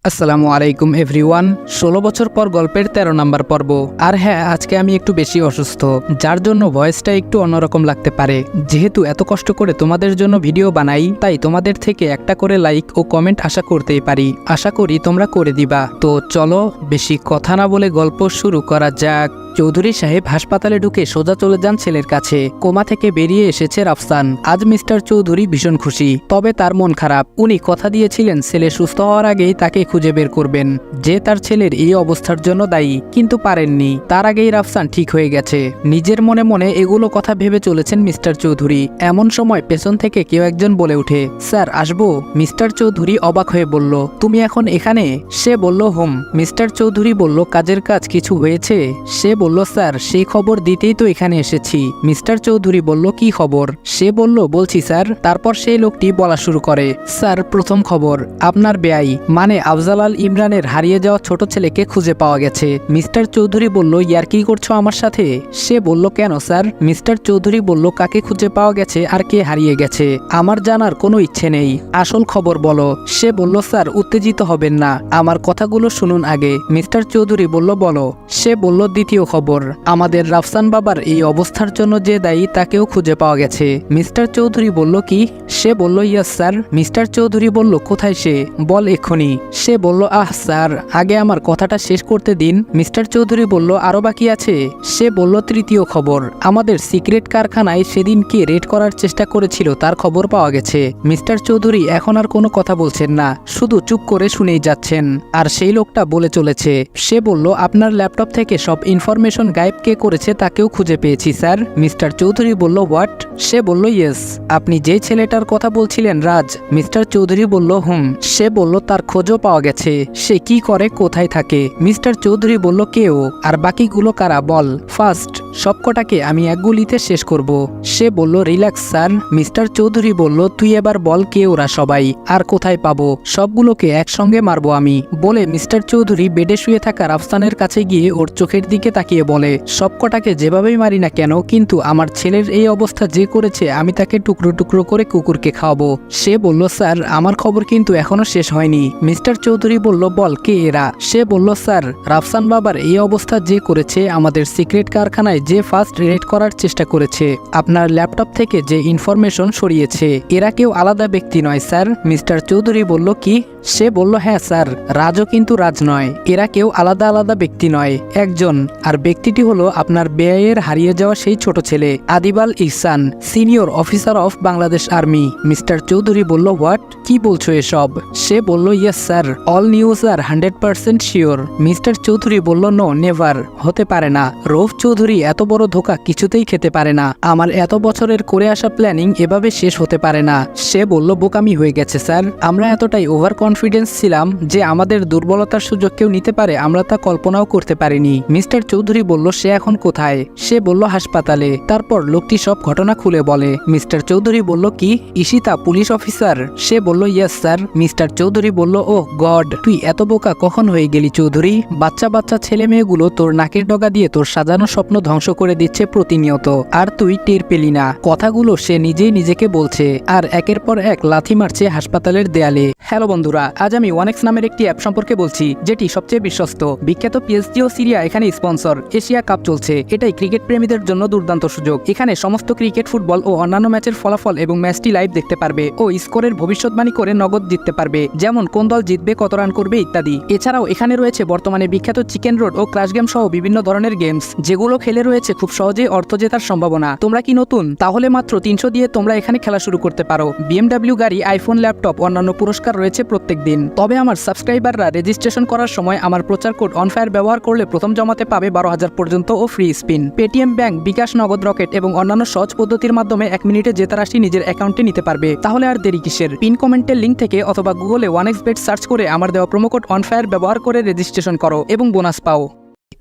আসসালামু আলাইকুম এভরিওয়ান। ১৬ বছর পর গল্পের ১৩ নাম্বার পর্ব। আর হ্যাঁ, আজকে আমি একটু বেশি অসুস্থ, যার জন্য ভয়েসটা একটু অন্যরকম লাগতে পারে। যেহেতু এত কষ্ট করে তোমাদের জন্য ভিডিও বানাই, তাই তোমাদের থেকে একটা করে লাইক ও কমেন্ট আশা করতেই পারি। আশা করি তোমরা করে দিবা। তো চলো বেশি কথা না বলে গল্প শুরু করা যাক। চৌধুরী সাহেব হাসপাতালে ঢুকে সোজা চলে যান ছেলের কাছে। কোমা থেকে বেরিয়ে এসেছে রাফসান। আজ মিস্টার চৌধুরী ভীষণ খুশি, তবে তার মন খারাপ। উনি কথা দিয়েছিলেন ছেলে সুস্থ হওয়ার আগেই তাকে খুঁজে বের করবেন, যে তার ছেলের এই অবস্থার জন্য দায়ী, কিন্তু পারেননি। তার আগেই রাফসান ঠিক হয়ে গেছে। নিজের মনে মনে এগুলো কথা ভেবে চলেছেন মিস্টার চৌধুরী। এমন সময় পেছন থেকে কেউ একজন বলে ওঠে, স্যার আসবো? মিস্টার চৌধুরী অবাক হয়ে বলল, তুমি এখন এখানে? সে বলল, হুম। মিস্টার চৌধুরী বলল, কাজের কাজ কিছু হয়েছে? সে বলল, স্যার সেই খবর দিতেই তো এখানে এসেছি। মিস্টার চৌধুরী বলল, কি খবর? সে বলল, বলছি স্যার। তারপর সেই লোকটি বলা শুরু করে, স্যার প্রথম খবর, আপনার বেয়াই মানে আফজাল আল ইমরানের হারিয়ে যাওয়া ছোট ছেলেকে খুঁজে পাওয়া গেছে। মিস্টার চৌধুরী বলল, ইয়ার কি করছো আমার সাথে? সে বলল, কেন স্যার? মিস্টার চৌধুরী বলল, কাকে খুঁজে পাওয়া গেছে আর কে হারিয়ে গেছে আমার জানার কোনো ইচ্ছে নেই, আসল খবর বলো। সে বলল, স্যার উত্তেজিত হবেন না, আমার কথাগুলো শুনুন আগে। মিস্টার চৌধুরী বলল, বলো। সে বলল, দ্বিতীয় খবর, আমাদের রাফসান বাবার এই অবস্থার জন্য যে দায়ী তাকেও খুঁজে পাওয়া গেছে। মিস্টার চৌধুরী বলল, কি? সে বলল, ইয়েস স্যার। মিস্টার চৌধুরী বলল, কোথায় সে? বল এক্ষুনি। সে বলল, আহ স্যার, আগে আমার কথাটা শেষ করতে দিন। মিস্টার চৌধুরী বলল, আরো বাকি আছে। সে বলল, তৃতীয় খবর, আমাদের সিক্রেট কারখানায় সেদিন কে রেড করার চেষ্টা করেছিল তার খবর পাওয়া গেছে। মিস্টার চৌধুরী এখন আর কোনো কথা বলছেন না, শুধু চুপ করে শুনেই যাচ্ছেন। আর সেই লোকটা বলে চলেছে, সে বলল, আপনার ল্যাপটপ থেকে সব ইনফরমেশন গায়েব কে করেছে তাকেও খুঁজে পেয়েছি স্যার। মিস্টার চৌধুরী বলল, হোয়াট? সে বলল, ইয়েস। আপনি যে ছেলেটার কথা বলছিলেন, রাজ? মিস্টার চৌধুরী বলল, হুম। সে বলল, তার খোঁজও পাওয়া গেছে। সে কি করে, কোথায় থাকে? মিস্টার চৌধুরী বলল, কেউ? আর বাকিগুলো কারা বল। ফার্স্ট সবকটাকে আমি এক গুলিতে শেষ করব। সে বলল, রিল্যাক্স স্যার। মিস্টার চৌধুরী বলল, তুই এবার বল কে ওরা সবাই, আর কোথায় পাবো? সবগুলোকে একসঙ্গে মারবো আমি। বলে মিস্টার চৌধুরী বেডে শুয়ে থাকা রাফসানের কাছে গিয়ে ওর চোখের দিকে তাকিয়ে বলে, সবকটাকে যেভাবেই মারি না কেন, কিন্তু আমার ছেলের এই অবস্থা যে করেছে আমি তাকে টুকরো টুকরো করে কুকুরকে খাওয়াবো। সে বলল, স্যার আমার খবর কিন্তু এখনো শেষ হয়নি। মিস্টার চৌধুরী বলল, বল কে এরা? সে বলল, স্যার রাফসান বাবার এই অবস্থা যে করেছে, আমাদের সিক্রেট কারখানায় যে ফার্স্ট রেড করার চেষ্টা করেছে, আপনার ল্যাপটপ থেকে যে ইনফরমেশন সরিয়েছে, এরা কেউ আলাদা ব্যক্তি নয় স্যার। মিস্টার চৌধুরী বলল, কি? সে বলল, হ্যাঁ স্যার, রাজও কিন্তু রাজ নয়, এরা কেউ আলাদা আলাদা ব্যক্তি নয়, একজন। আর ব্যক্তিটি হলো আপনার বেআইয়ের হারিয়ে যাওয়া সেই ছোট ছেলে Adibal Ihsan, senior officer of Bangladesh army. Mister Chowdhury বলল, হোয়াট? কি বলছো এসব? সে বলল, ইয়েস স্যার, অল নিউজ আর 100% শিওর। মিস্টার চৌধুরী বলল, নো নেভার, হতে পারে না। রৌফ চৌধুরী এত বড় ধোঁকা কিছুতেই খেতে পারে না। আমার এত বছরের করে আসা প্ল্যানিং এভাবে শেষ হতে পারে না। সে বলল, বোকামি হয়ে গেছে স্যার, আমরা এতটাই ওভার কনফিডেন্স ছিলাম যে আমাদের দুর্বলতার সুযোগ কেউ নিতে পারে আমরা তা কল্পনাও করতে পারিনি। মিস্টার চৌধুরী বলল, সে এখন কোথায়? সে বলল, হাসপাতালে। তারপর লোকটি সব ঘটনা খুলে বলে। মিস্টার চৌধুরী বলল, কি ঈশিতা পুলিশ অফিসার? সে বলল, ইয়েস স্যার। মিস্টার চৌধুরী বলল, ওহ গড, তুই এত বোকা কখন হয়ে গেলি চৌধুরী? বাচ্চা বাচ্চা ছেলে মেয়েগুলো তোর নাকের ডগা দিয়ে তোর সাজানো স্বপ্ন ধ্বংস করে দিচ্ছে প্রতিনিয়ত, আর তুই টের পেলি না। কথাগুলো সে নিজেই নিজেকে বলছে, আর একের পর এক লাথি মারছে হাসপাতালের দেয়ালে। হ্যালো বন্ধুরা, আজ আমি ওয়ানেক্স নামের একটি অ্যাপ সম্পর্কে বলছি, যেটি সবচেয়ে বিশ্বস্ত। বিখ্যাত পিএসজি ও সিরিয়া এখানে স্পন্সর। এশিয়া কাপ চলছে, এটাই ক্রিকেট প্রেমীদের জন্য দুর্দান্ত সুযোগ। এখানে সমস্ত ক্রিকেট, ফুটবল ও অন্যান্য ম্যাচের ফলাফল এবং ম্যাচটি লাইভ দেখতে পারবে ও স্কোরের ভবিষ্যৎবাণী করে নগদ জিততে পারবে, যেমন কোন দল জিতবে, কত রান করবে ইত্যাদি। এছাড়াও এখানে রয়েছে বর্তমানে বিখ্যাত চিকেন রোড ও ক্রাশ গেম সহ বিভিন্ন ধরনের গেমস, যেগুলো খেলে রয়েছে খুব সহজেই অর্থ জেতার সম্ভাবনা। তোমরা কি নতুন? তাহলে মাত্র 300 দিয়ে তোমরা এখানে খেলা শুরু করতে পারো। বিএমডব্লিউ গাড়ি, আইফোন, ল্যাপটপ, অন্যান্য পুরস্কার রয়েছে প্রত্যেক দিন। তবে আমার সাবস্ক্রাইবাররা রেজিস্ট্রেশন করার সময় আমার প্রচার কোড অনফায়ার ব্যবহার করলে প্রথম জমাতে পাবে 12,000 পর্যন্ত ও ফ্রি স্পিন। পেটিএম ব্যাংক, বিকাশ, নগদ, রকেট এবং অন্যান্য সহজ পদ্ধতির মাধ্যমে 1 মিনিটে জেতা রাশি নিজের অ্যাকাউন্টে নিতে পারবে। তাহলে আর দেরি কিসের? পিন কমেন্টের লিঙ্ক থেকে অথবা গুগলে ওয়ানেক্স বেট সার্চ করে আমার দেওয়া প্রোমো কোড অনফায়ার ব্যবহার করে রেজিস্ট্রেশন করো এবং বোনাস পাও।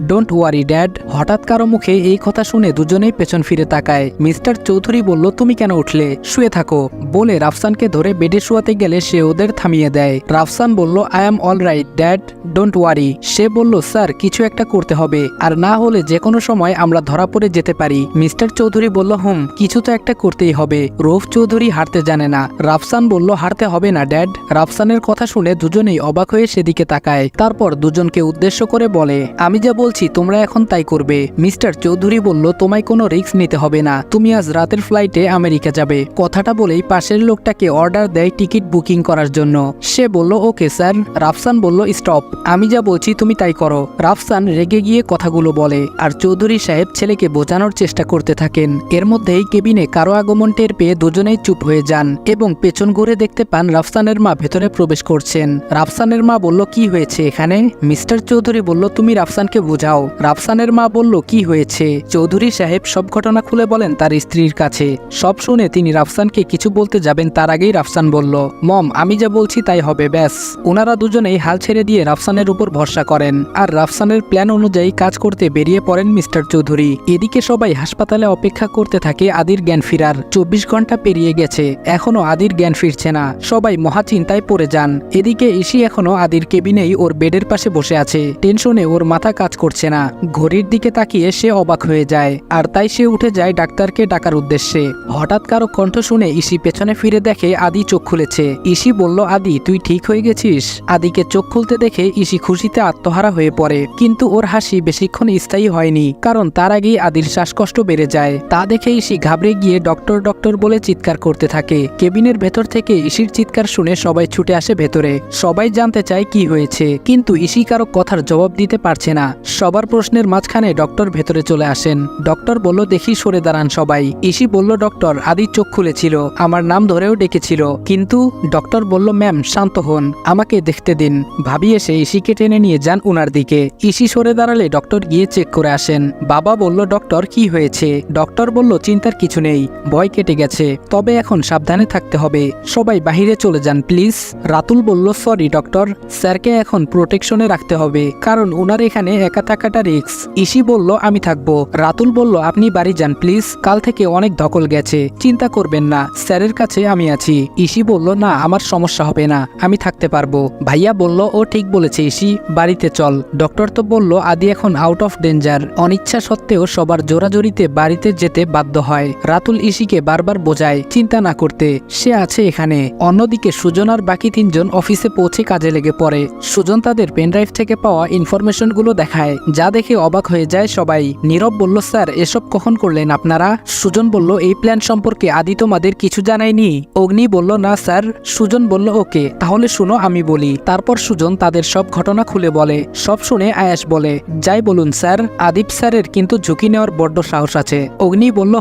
Don't worry dad. হঠাৎ কারো মুখে এই কথা শুনে দুজনেই পেছন ফিরে তাকায়। মিস্টার চৌধুরী বলল, তুমি কেন উঠলে? শুয়ে থাকো বলে রাফসানকে ধরে বেডে শোয়াতে গেলে সে ওদের থামিয়ে দেয়। রাফসান বলল, I am all right dad, don't worry. সে বলল, স্যার কিছু একটা করতে হবে, আর না হলে যে কোনো সময় আমরা ধরা পড়ে যেতে পারি। মিস্টার চৌধুরী বলল, কিছু তো একটা করতেই হবে। রৌফ চৌধুরী হাঁটতে জানে না। রাফসান বলল, হাঁটতে হবে না ড্যাড। রাফসানের কথা শুনে দুজনেই অবাক হয়ে সেদিকে তাকায়। তারপর দুজনকে উদ্দেশ্য করে বলে, আমি যা বলছি তোমরা এখন তাই করবে। মিস্টার চৌধুরী বলল, তোমায় কোনো রিস্ক নিতে হবে না, তুমি আজ রাতের ফ্লাইটে আমেরিকা যাবে। কথাটা বলেই পাশের লোকটাকে অর্ডার দেয় টিকিট বুকিং করার জন্য। সে বলল, ওকে স্যার। রাফসান বলল, স্টপ, আমি যা বলছি তুমি তাই করো। রাফসান রেগে গিয়ে কথাগুলো বলে, আর চৌধুরী সাহেব ছেলেকে বোঝানোর চেষ্টা করতে থাকেন। এর মধ্যেই কেবিনে কারো আগমন টের পেয়ে দুজনেই চুপ হয়ে যান এবং পেছন ঘুরে দেখতে পান রাফসানের মা ভেতরে প্রবেশ করছেন। রাফসানের মা বলল, কি হয়েছে এখানে? মিস্টার চৌধুরী বলল, তুমি রাফসানকে বোঝাও। রাফসানের মা বলল, কি হয়েছে? চৌধুরী সাহেব সব ঘটনা খুলে বলেন তার স্ত্রীর কাছে। সব শুনে তিনি রাফসানকে কিছু বলতে যাবেন তার আগেই রাফসান বলল, মম আমি যা বলছি তাই হবে, ব্যাস। ওনারা দুজনেই হাল ছেড়ে দিয়ে রাফসানের উপর ভরসা করেন আর রাফসানের প্ল্যান অনুযায়ী কাজ করতে বেরিয়ে পড়েন মিস্টার চৌধুরী। এদিকে সবাই হাসপাতালে অপেক্ষা করতে থাকে আদির জ্ঞান ফিরার। 24 ঘন্টা পেরিয়ে গেছে, এখনো আদির জ্ঞান ফিরছে না। সবাই মহাচিন্তায় পড়ে যান। এদিকে ইসি এখনো আদির কেবিনেই ওর বেডের পাশে বসে আছে। টেনশনে ওর মাথা কাজ করছে না। ঘড়ির দিকে তাকিয়ে সে অবাক হয়ে যায়, আর তাই সে উঠে যায় ডাক্তারকে ডাকার উদ্দেশ্যে। হঠাৎ কারো কণ্ঠ শুনে ইসি পেছনে ফিরে দেখে আদি চোখ খুলেছে। ইসি বলল, আদি তুই ঠিক হয়ে গেছিস? আদিকে চোখ খুলতে দেখে ইসি খুশিতে আত্মহারা হয়ে পড়ে, কিন্তু ওর হাসি বেশিক্ষণ স্থায়ী হয়নি, কারণ তার আগেই আদির শ্বাসকষ্ট বেড়ে যায়। তা দেখে ইসি ঘাবড়ে গিয়ে ডক্টর ডক্টর বলে চিৎকার করতে থাকে। কেবিনের ভেতর থেকে ইসির চিৎকার শুনে সবাই ছুটে আসে ভেতরে। সবাই জানতে চায় কি হয়েছে, কিন্তু ইসি কারো কথার জবাব দিতে পারছে না। সবার প্রশ্নের মাঝখানে ডক্টর ভেতরে চলে আসেন। ডক্টর বলল, দেখি সরে দাঁড়ান সবাই। ইসি বলল, ডক্টর আদির চোখ খুলেছিল, আমার নাম ধরেও ডেকেছিল, কিন্তু। ডক্টর বলল, ম্যাম শান্ত হন, আমাকে দেখতে দিন। ভাবি এসে ইসিকে টেনে নিয়ে যান উনার দিকে। ইসি সরে দাঁড়ালে ডক্টর গিয়ে চেক করে আসেন। বাবা বলল, ডক্টর কি হয়েছে? ডক্টর বলল, চিন্তার কিছু নেই, ভয় কেটে গেছে, তবে এখন সাবধানে থাকতে হবে। সবাই বাহিরে চলে যান প্লিজ। রাতুল বলল, সরি ডক্টর, স্যারকে এখন প্রোটেকশনে রাখতে হবে, কারণ উনার এখানে একা থাকাটা রিস্ক। ইসি বলল, আমি থাকবো। রাতুল বলল, আপনি বাড়ি যান প্লিজ, কাল থেকে অনেক ধকল গেছে, চিন্তা করবেন না, স্যারের কাছে আমি আছি। ইসি বলল, না আমার সমস্যা হবে না, আমি থাকতে পারবো। ভাইয়া বলল, ও ঠিক বলেছে ইসি, বাড়িতে চল। ডক্টর তো বলল আদি এখন আউট অফ ডেঞ্জার। অনিচ্ছা সত্ত্বেও সবার জোরাজোরিতে বাড়িতে যেতে বাধ্য হয়। রাতুল ইসিকে বারবার বোঝায় চিন্তা না করতে, সে আছে এখানে। অন্যদিকে সুজন আর বাকি তিনজন অফিসে পৌঁছে কাজে লেগে পড়ে। সুজন তাদের পেনড্রাইভ থেকে পাওয়া ইনফরমেশনগুলো দেখায়, যা দেখে অবাক হয়ে যায় সবাই। নীরব বলল, স্যার এসব কখন করলেন আপনারা? সুজন বলল, এই প্ল্যান সম্পর্কে আদি তোমাদের কিছু জানায়নি? অগ্নি বলল, না স্যার। সুজন বলল, ওকে তাহলে শুনো আমি বলি। তারপর সুজন তাদের সব ঘটনা খুলে বলে। সব শুনে আয়াস বলে, যাই বলুন স্যার, আদিপ স্যারের কিন্তু ঝুঁকি নেওয়ার বড্ড সাহস আছে। অগ্নি বলল,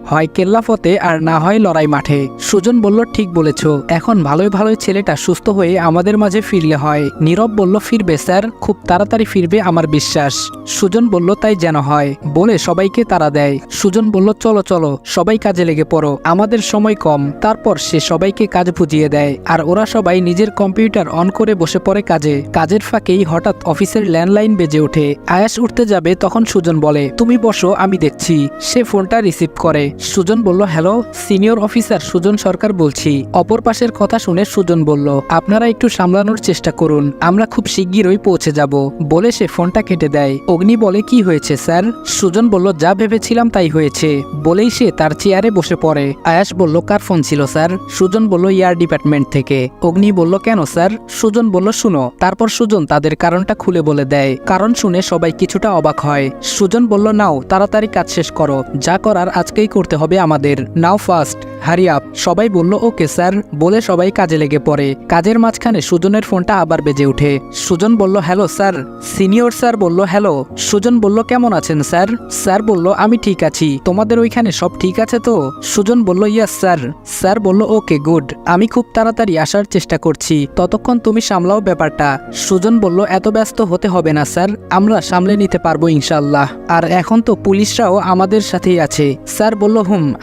হয় কেল্লাফতে আর না হয় লড়াই মাঠে। সুজন বলল, ঠিক বলেছ, এখন ভালোই ভালোই ছেলেটা সুস্থ হয়ে আমাদের মাঝে ফিরলে হয়। নীরব বলল, ফিরবে স্যার, খুব তাড়াতাড়ি ফিরবে আমার বিশ্বাস। সুজন বলল, তাই যেন হয়, বলে সবাইকে তাড়া দেয়। সুজন বলল, চলো চলো সবাই কাজে লেগে পড়ো, আমাদের সময় কম। তারপর সে সবাইকে কাজ বুঝিয়ে দেয়, আর ওরা সবাই নিজের কম্পিউটার অন করে বসে পড়ে কাজে। কাজের ফাঁকেই হঠাৎ অফিসের ল্যান্ডলাইন বেজে ওঠে। আয়াস উঠতে যাবে, তখন সুজন বলে, তুমি বসো আমি দেখছি। সে ফোনটা রিসিভ করে। সুজন বলল, হ্যালো, সিনিয়র অফিসার সুজন সরকার বলছি। অপর পাশের কথা শুনে সুজন বলল, আপনারা একটু সামলানোর চেষ্টা করুন, আমরা খুব শিগগিরই পৌঁছে যাব। বলে সে ফোনটা কেটে দেয়। অগ্নি বলে, কি হয়েছে স্যার? সুজন বলল, যা ভেবেছিলাম তাই হয়েছে। বলেই সে তার চেয়ারে বসে পড়ে। আয়াস বলল, কার ফোন ছিল স্যার? সুজন বলল, ইয়ার ডিপার্টমেন্ট থেকে। অগ্নি বলল, কেন স্যার? সুজন বলল, শুনো। তারপর সুজন তাদের কারণটা খুলে বলে দেয়। কারণ শুনে সবাই কিছুটা অবাক হয়। সুজন বলল, নাও তাড়াতাড়ি কাজ শেষ করো, যা করার আজকেই করতে হবে আমাদের, নাও ফাস্ট, হারি আপ। সবাই বলল, ওকে স্যার, বলে সবাই কাজে লেগে পড়ে। কাজের মাঝখানে সুজনের ফোনটা আবার বেজে ওঠে। সুজন বলল, হ্যালো স্যার। সিনিয়র স্যার বলল, হ্যালো। সুজন বলল, কেমন আছেন স্যার? স্যার বলল, আমি ঠিক আছি, তোমাদের ওইখানে সব ঠিক আছে তো? সুজন বলল, ইয়েস স্যার। স্যার বলল, ওকে গুড, আমি খুব তাড়াতাড়ি আসার চেষ্টা করছি, ততক্ষণ তুমি সামলাও ব্যাপারটা। সুজন বলল, এত ব্যস্ত হতে হবে না স্যার, আমরা সামলে নিতে পারবো ইনশাল্লাহ, আর এখন তো পুলিশরাও আমাদের সাথেই আছে। স্যার বলল,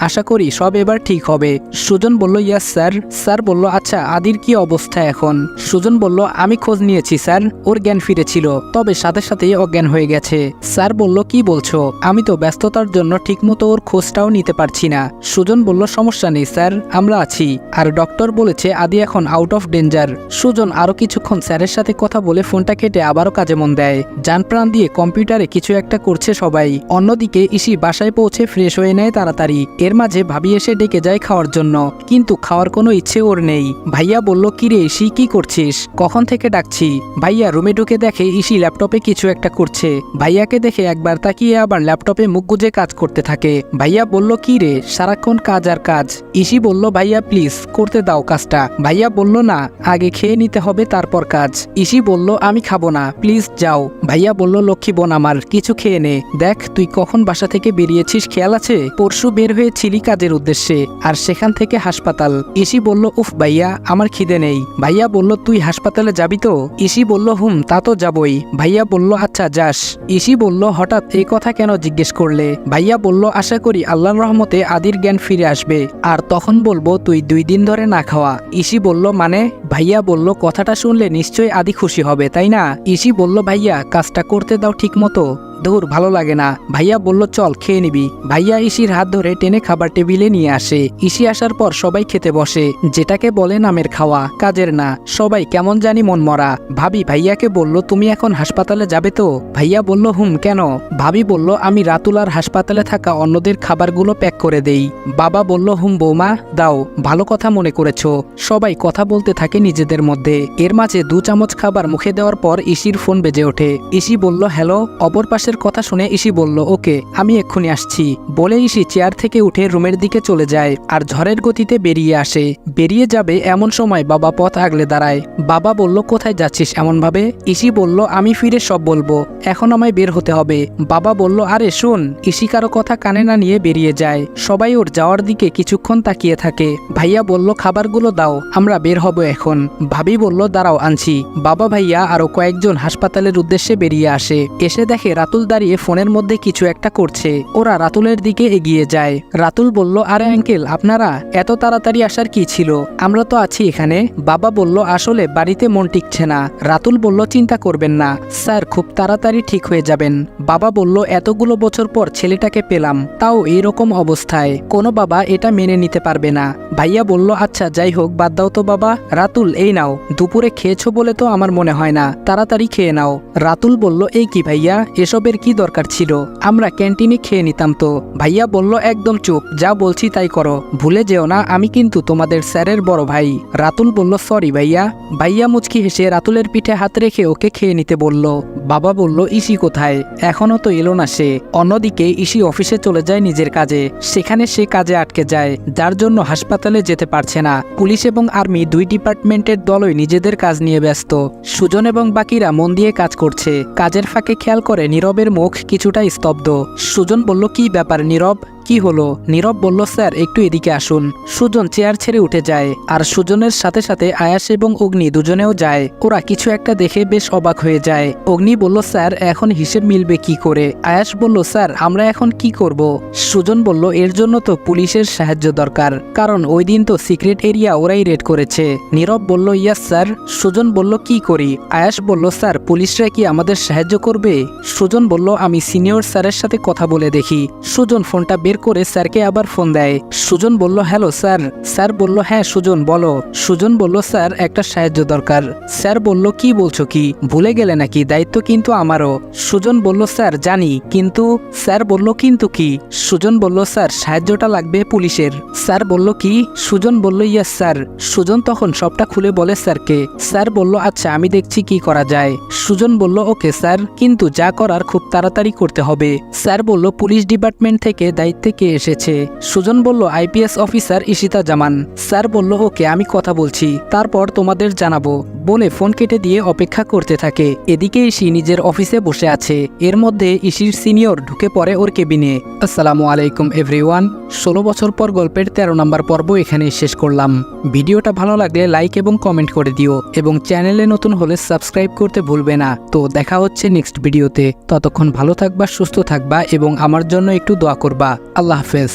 আশা করি সব এবার ঠিক হবে। হবে। সুজন বলল ইয়াস স্যার। স্যার বলল আচ্ছা আদির কি অবস্থা এখন? সুজন বলল আমি খোঁজ নিয়েছি স্যার, ওর জ্ঞান ফিরেছিল, তবে সাথে সাথেই অজ্ঞান হয়ে গেছে। স্যার বলল কি বলছো? আমি তো ব্যস্ততার জন্য ঠিকমতো ওর খোঁজটাও নিতে পারছি না। সুজন বলল সমস্যা নেই স্যার, আমরা আছি, আর ডক্টর বলেছে আদি এখন আউট অফ ডেঞ্জার। সুজন আরো কিছুক্ষণ স্যারের সাথে কথা বলে ফোনটা কেটে আবারও কাজে মন দেয়। যান প্রাণ দিয়ে কম্পিউটারে কিছু একটা করছে সবাই। অন্যদিকে ইসি বাসায় পৌঁছে ফ্রেশ হয়ে নেয় তাড়াতাড়ি। এর মাঝে ভাবি এসে ডেকে যায় খাওয়ার জন্য, কিন্তু খাওয়ার কোনো ইচ্ছে ওর নেই। ভাইয়া বলল কিরে ইসি কি করছিস? কখন থেকে ডাকছি। ভাইয়া রুমে ঢুকে দেখে ইসি ল্যাপটপে কিছু একটা করছে। ভাইয়াকে দেখে একবার তাকিয়ে আবার ল্যাপটপে মুখ গুজে কাজ করতে থাকে। ভাইয়া বলল কি রে, সারাক্ষণ কাজ আর কাজ। ইসি বলল ভাইয়া প্লিজ করতে দাও কাজটা। ভাইয়া বলল না, আগে খেয়ে নিতে হবে তারপর কাজ। ইসি বলল আমি খাবো না, প্লিজ যাও। ভাইয়া বলল লক্ষ্মী বোন আমার, কিছু খেয়ে নে। দেখ তুই কখন বাসা থেকে বেরিয়েছিস খেয়াল আছে? পরশু বের হয়েছিলি কাজের উদ্দেশ্যে, আর সেখান থেকে হাসপাতাল। ইসি বলল উফ ভাইয়া আমার খিদে নেই। ভাইয়া বলল তুই হাসপাতালে যাবি তো? ইসি বলল তা তো যাবই। ভাইয়া বলল আচ্ছা যাস। ইসি বলল হঠাৎ এই কথা কেন জিজ্ঞেস করলে? ভাইয়া বলল আশা করি আল্লাহর রহমতে আদির জ্ঞান ফিরে আসবে, আর তখন বলবো তুই 2 দিন ধরে না খাওয়া। ইসি বলল মানে? ভাইয়া বলল কথাটা শুনলে নিশ্চয়ই আদি খুশি হবে তাই না? ইসি বলল ভাইয়া কাজটা করতে দাও ঠিক মতো, দূর ভালো লাগে না। ভাইয়া বলল চল খেয়ে নিবি। ভাইয়া ইসির হাত ধরে টেনে খাবার টেবিলে নিয়ে আসে। ইসি আসার পর সবাই খেতে বসে, যেটাকে বলে নামের খাওয়া, কাজের না। সবাই কেমন জানি মন মরা। ভাবি ভাইয়াকে বলল তুমি এখন হাসপাতালে যাবে তো? ভাইয়া বলল কেন? ভাবি বলল আমি রাতুল আর হাসপাতালে থাকা অন্যদের খাবারগুলো প্যাক করে দেই। বাবা বলল বৌমা দাও, ভালো কথা মনে করেছো। সবাই কথা বলতে থাকে নিজেদের মধ্যে। এর মাঝে 2 চামচ খাবার মুখে দেওয়ার পর ইসির ফোন বেজে ওঠে। ইসি বলল হ্যালো। অপর পাশে কথা শুনে ইসি বলল ওকে আমি এক্ষুনি আসছি। বলে ইসি চেয়ার থেকে উঠে রুমের দিকে চলে যায় আর ঝড়ের গতিতে বেরিয়ে আসে। বেরিয়ে যাবে এমন সময় বাবা পথ আগলে দাঁড়ায়। বাবা বলল কোথায় যাচ্ছিস এমন ভাবে? ইসি বলল আমি ফিরে সব বলবো, এখন আমায় বের হতে হবে। বাবা বলল আরে শুন। ইসি কারো কথা কানে না নিয়ে বেরিয়ে যায়। সবাই ওর যাওয়ার দিকে কিছুক্ষণ তাকিয়ে থাকে। ভাইয়া বলল খাবারগুলো দাও, আমরা বের হব এখন। ভাবি বলল দাঁড়াও আনছি। বাবা ভাইয়া আরো কয়েকজন হাসপাতালের উদ্দেশ্যে বেরিয়ে আসে। এসে দেখে রাতুল দাঁড়িয়ে ফোনের মধ্যে কিছু একটা করছে। ওরা রাতুলের দিকে এগিয়ে যায়। রাতুল বলল আরে আঙ্কেল আপনারা এত তাড়াতাড়ি আসার কি ছিল? আমরা তো আছি এখানে। বাবা বলল আসলে বাড়িতে মন টিকছে না। রাতুল বলল চিন্তা করবেন না স্যার, খুব তাড়াতাড়ি ঠিক হয়ে যাবেন। বাবা বলল এতগুলো বছর পর ছেলেটাকে পেলাম, তাও এরকম অবস্থায়, কোনো বাবা এটা মেনে নিতে পারবে না। ভাইয়া বলল আচ্ছা যাই হোক বাদ দাও তো বাবা। রাতুল এই নাও, দুপুরে খেয়েছো বলে তো আমার মনে হয় না, তাড়াতাড়ি খেয়ে নাও। রাতুল বলল এই কি ভাইয়া, এসবের কি দরকার ছিল? আমরা ক্যান্টিনে খেয়ে নিতাম তো। ভাইয়া বলল একদম চুপ, যা বলছি তাই করো, ভুলে যেও না আমি কিন্তু তোমাদের স্যারের বড় ভাই। রাতুল বলল সরি ভাইয়া। ভাইয়া মুচকি হেসে রাতুলের পিঠে হাত রেখে ওকে খেয়ে নিতে বলল। বাবা বলল ইসি কোথায়? এখনো তো এলো না সে। অন্যদিকে ইসি অফিসে চলে যায় নিজের কাজে। সেখানে সে কাজে আটকে যায়, যার জন্য হাসপাতালে যেতে পারছে না। পুলিশ এবং আর্মি 2 ডিপার্টমেন্টের দলই নিজেদের কাজ নিয়ে ব্যস্ত। সুজন এবং বাকিরা মন দিয়ে কাজ করছে। কাজের ফাঁকে খেয়াল করে নীরবের মুখ কিছুটা স্তব্ধ। সুজন বলল কি ব্যাপার নীরব, কি হলো? নীরব বলল স্যার একটু এদিকে আসুন। সুজন চেয়ার ছেড়ে উঠে যায়, আর সুজনের সাথে সাথে আয়াস এবং অগ্নি দুজনেও যায়। ওরা কিছু একটা দেখে বেশ অবাক হয়ে যায়। অগ্নি বলল স্যার এখন হিসেব মিলবে কি করে? আয়াস বলল স্যার আমরা এখন কি করব? সুজন বলল এর জন্য তো পুলিশের সাহায্য দরকার, কারণ ওই দিন তো সিক্রেট এরিয়া ওরাই রেড করেছে। নীরব বলল ইয়াস স্যার। সুজন বলল কি করি? আয়াস বলল স্যার পুলিশরা কি আমাদের সাহায্য করবে? সুজন বলল আমি সিনিয়র স্যারের সাথে কথা বলে দেখি। সুজন ফোনটা বের করে স্যারকে আবার ফোন দেয়। সুজন বলল হ্যালো স্যার। স্যার বলল হ্যাঁ সুজন বলো। সুজন বলল স্যার একটা সাহায্য দরকার। স্যার বলল কি বলছো কি, ভুলে গেলে নাকি? দায়িত্ব কিন্তু আমারও। সুজন বলল স্যার জানি, কিন্তু। স্যার বলল কিন্তু কি? সুজন বলল স্যার সাহায্যটা লাগবে পুলিশের। স্যার বলল কি? সুজন বলল ইয়েস স্যার। সুজন তখন সবটা খুলে বলে স্যারকে। স্যার বলল আচ্ছা আমি দেখছি কি করা যায়। সুজন বলল ওকে স্যার, কিন্তু যা করার খুব তাড়াতাড়ি করতে হবে। স্যার বলল পুলিশ ডিপার্টমেন্ট থেকে দায়িত্বে কে এসেছে? সুজন বলল আইপিএস অফিসার ইশিতা জামান। স্যার বলল ওকে আমি কথা বলছি, তারপর তোমাদের জানাবো, বলে ফোন কেটে দিয়ে অপেক্ষা করতে থাকে। এদিকে ইসি নিজের অফিসে বসে আছে। এর মধ্যে ইসির সিনিয়র ঢুকে পড়ে ওর কেবিনে। আসসালামু আলাইকুম এভরিওয়ান। 16 বছর পর গল্পের 13 নম্বর পর্ব এখানেই শেষ করলাম। ভিডিওটা ভালো লাগলে লাইক এবং কমেন্ট করে দিও, এবং চ্যানেলে নতুন হলে সাবস্ক্রাইব করতে ভুলবে না। তো দেখা হচ্ছে নেক্সট ভিডিওতে। ততক্ষণ ভালো থাকবা, সুস্থ থাকবা এবং আমার জন্য একটু দোয়া করবা। আল্লাহ হাফেজ।